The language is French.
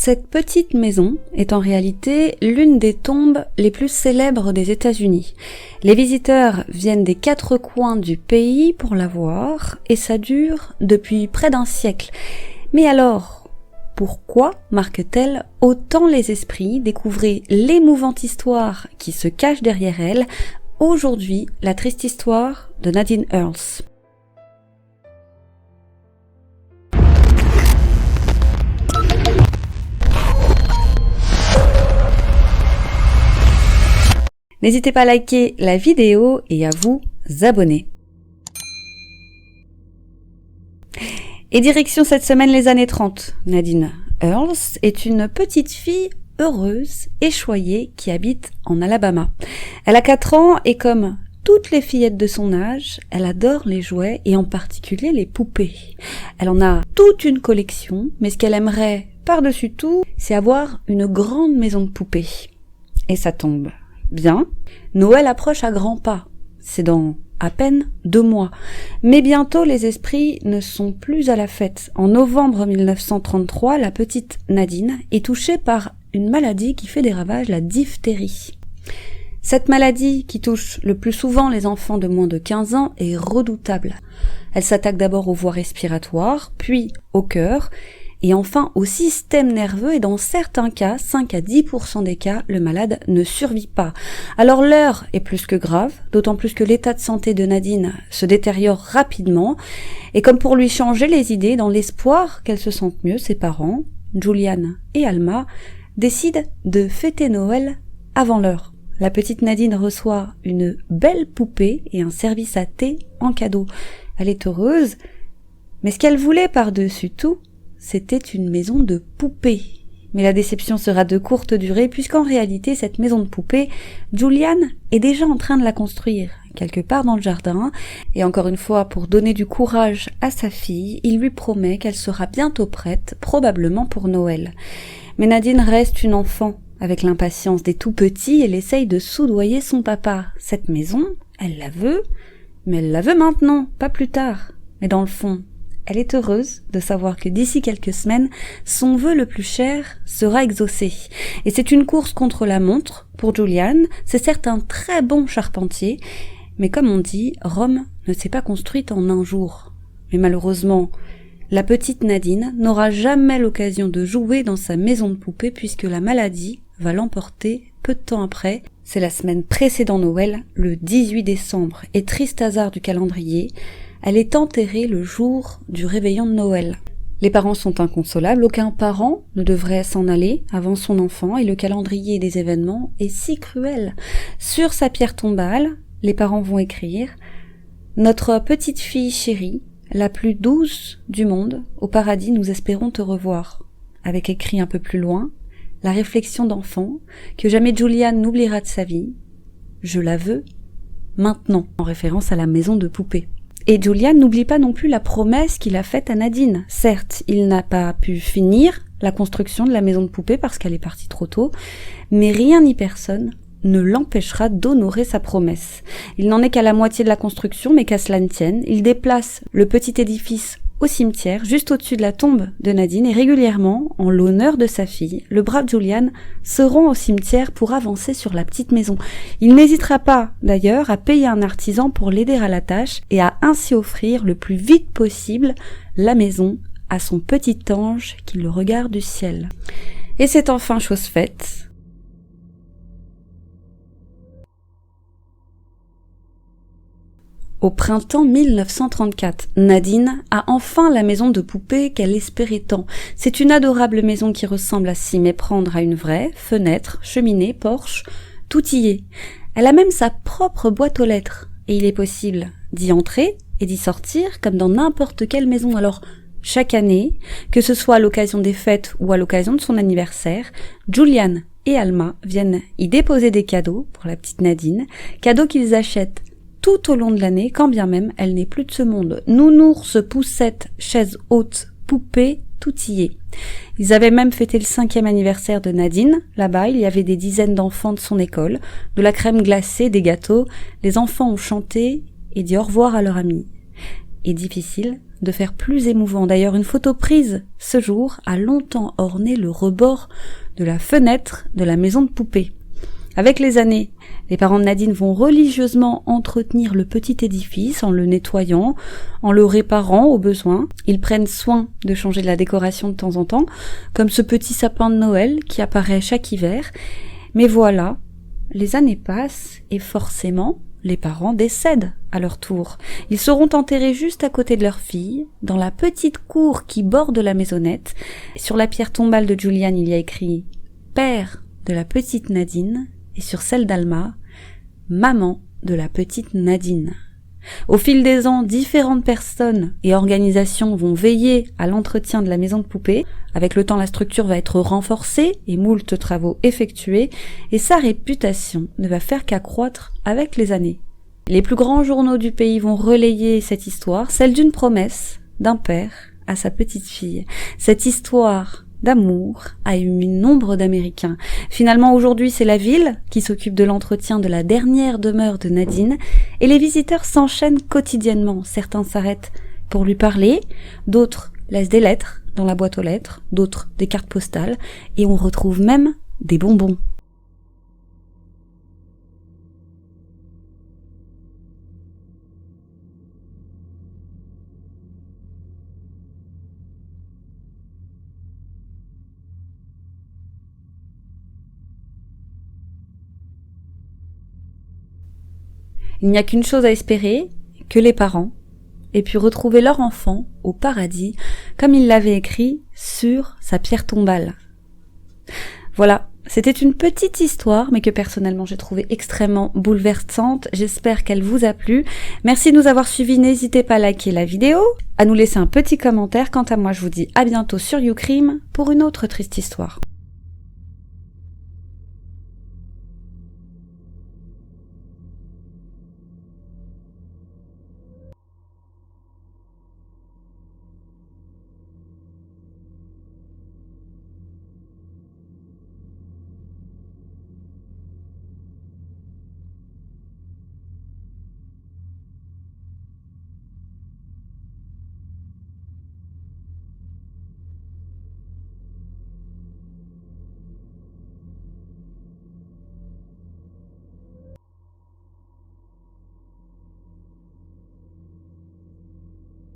Cette petite maison est en réalité l'une des tombes les plus célèbres des États-Unis. Les visiteurs viennent des 4 coins du pays pour la voir et ça dure depuis près d'un siècle. Mais alors, pourquoi marque-t-elle autant les esprits? Découvrez l'émouvante histoire qui se cache derrière elle. Aujourd'hui, la triste histoire de Nadine Earls. N'hésitez pas à liker la vidéo et à vous abonner. Et direction cette semaine les années 30. Nadine Earls est une petite fille heureuse et choyée qui habite en Alabama. Elle a 4 ans et comme toutes les fillettes de son âge, elle adore les jouets et en particulier les poupées. Elle en a toute une collection, mais ce qu'elle aimerait par-dessus tout, c'est avoir une grande maison de poupées. Et ça tombe bien, Noël approche à grands pas. C'est dans à peine 2 mois. Mais bientôt, les esprits ne sont plus à la fête. En novembre 1933, la petite Nadine est touchée par une maladie qui fait des ravages, la diphtérie. Cette maladie, qui touche le plus souvent les enfants de moins de 15 ans, est redoutable. Elle s'attaque d'abord aux voies respiratoires, puis au cœur, et enfin au système nerveux, et dans certains cas, 5 à 10% des cas, le malade ne survit pas. Alors l'heure est plus que grave, d'autant plus que l'état de santé de Nadine se détériore rapidement, et comme pour lui changer les idées, dans l'espoir qu'elle se sente mieux, ses parents, Julian et Alma, décident de fêter Noël avant l'heure. La petite Nadine reçoit une belle poupée et un service à thé en cadeau. Elle est heureuse, mais ce qu'elle voulait par-dessus tout, c'était une maison de poupées. Mais la déception sera de courte durée puisqu'en réalité, cette maison de poupées, Julian est déjà en train de la construire quelque part dans le jardin. Et encore une fois, pour donner du courage à sa fille, il lui promet qu'elle sera bientôt prête, probablement pour Noël. Mais Nadine reste une enfant, avec l'impatience des tout-petits, elle essaye de soudoyer son papa. Cette maison, elle la veut, mais elle la veut maintenant, pas plus tard. Mais dans le fond, elle est heureuse de savoir que d'ici quelques semaines, son vœu le plus cher sera exaucé. Et c'est une course contre la montre pour Julian. C'est certes un très bon charpentier, mais comme on dit, Rome ne s'est pas construite en un jour. Mais malheureusement, la petite Nadine n'aura jamais l'occasion de jouer dans sa maison de poupée puisque la maladie va l'emporter peu de temps après. C'est la semaine précédant Noël, le 18 décembre, et triste hasard du calendrier, elle est enterrée le jour du réveillon de Noël. Les parents sont inconsolables, aucun parent ne devrait s'en aller avant son enfant et le calendrier des événements est si cruel. Sur sa pierre tombale, les parents vont écrire « Notre petite fille chérie, la plus douce du monde, au paradis nous espérons te revoir ». Avec écrit un peu plus loin, la réflexion d'enfant que jamais Julian n'oubliera de sa vie « Je la veux maintenant », en référence à la maison de poupée. Et Julian n'oublie pas non plus la promesse qu'il a faite à Nadine. Certes, il n'a pas pu finir la construction de la maison de poupée parce qu'elle est partie trop tôt, mais rien ni personne ne l'empêchera d'honorer sa promesse. Il n'en est qu'à la moitié de la construction, mais qu'à cela ne tienne, il déplace le petit édifice au cimetière, juste au-dessus de la tombe de Nadine, et régulièrement, en l'honneur de sa fille, le brave Julian se rend au cimetière pour avancer sur la petite maison. Il n'hésitera pas, d'ailleurs, à payer un artisan pour l'aider à la tâche et à ainsi offrir le plus vite possible la maison à son petit ange qui le regarde du ciel. Et c'est enfin chose faite. Au printemps 1934, Nadine a enfin la maison de poupée qu'elle espérait tant. C'est une adorable maison qui ressemble à s'y méprendre à une vraie, fenêtre, cheminée, porche, tout y est. Elle a même sa propre boîte aux lettres, et il est possible d'y entrer et d'y sortir comme dans n'importe quelle maison. Alors, chaque année, que ce soit à l'occasion des fêtes ou à l'occasion de son anniversaire, Julian et Alma viennent y déposer des cadeaux pour la petite Nadine, cadeaux qu'ils achètent tout au long de l'année, quand bien même elle n'est plus de ce monde. Nounours, poussette, chaise haute, poupée, tout y est. Ils avaient même fêté le 5e anniversaire de Nadine. Là-bas, il y avait des dizaines d'enfants de son école, de la crème glacée, des gâteaux. Les enfants ont chanté et dit au revoir à leur ami. et difficile de faire plus émouvant. D'ailleurs, une photo prise ce jour a longtemps orné le rebord de la fenêtre de la maison de poupée. Avec les années, les parents de Nadine vont religieusement entretenir le petit édifice en le nettoyant, en le réparant au besoin. Ils prennent soin de changer la décoration de temps en temps, comme ce petit sapin de Noël qui apparaît chaque hiver. Mais voilà, les années passent et forcément, les parents décèdent à leur tour. Ils seront enterrés juste à côté de leur fille, dans la petite cour qui borde la maisonnette. Sur la pierre tombale de Julian, il y a écrit « Père de la petite Nadine » et sur celle d'Alma, « Maman de la petite Nadine ». Au fil des ans, différentes personnes et organisations vont veiller à l'entretien de la maison de poupée. Avec le temps, la structure va être renforcée et moult travaux effectués, et sa réputation ne va faire qu'accroître avec les années. Les plus grands journaux du pays vont relayer cette histoire, celle d'une promesse d'un père à sa petite fille. Cette histoire d'amour a ému nombre d'Américains. Finalement, aujourd'hui, c'est la ville qui s'occupe de l'entretien de la dernière demeure de Nadine, et les visiteurs s'enchaînent quotidiennement. Certains s'arrêtent pour lui parler, d'autres laissent des lettres dans la boîte aux lettres, d'autres des cartes postales, et on retrouve même des bonbons. Il n'y a qu'une chose à espérer, que les parents aient pu retrouver leur enfant au paradis, comme il l'avait écrit sur sa pierre tombale. Voilà, c'était une petite histoire, mais que personnellement j'ai trouvée extrêmement bouleversante. J'espère qu'elle vous a plu. Merci de nous avoir suivis, n'hésitez pas à liker la vidéo, à nous laisser un petit commentaire. Quant à moi, je vous dis à bientôt sur YouCrime pour une autre triste histoire.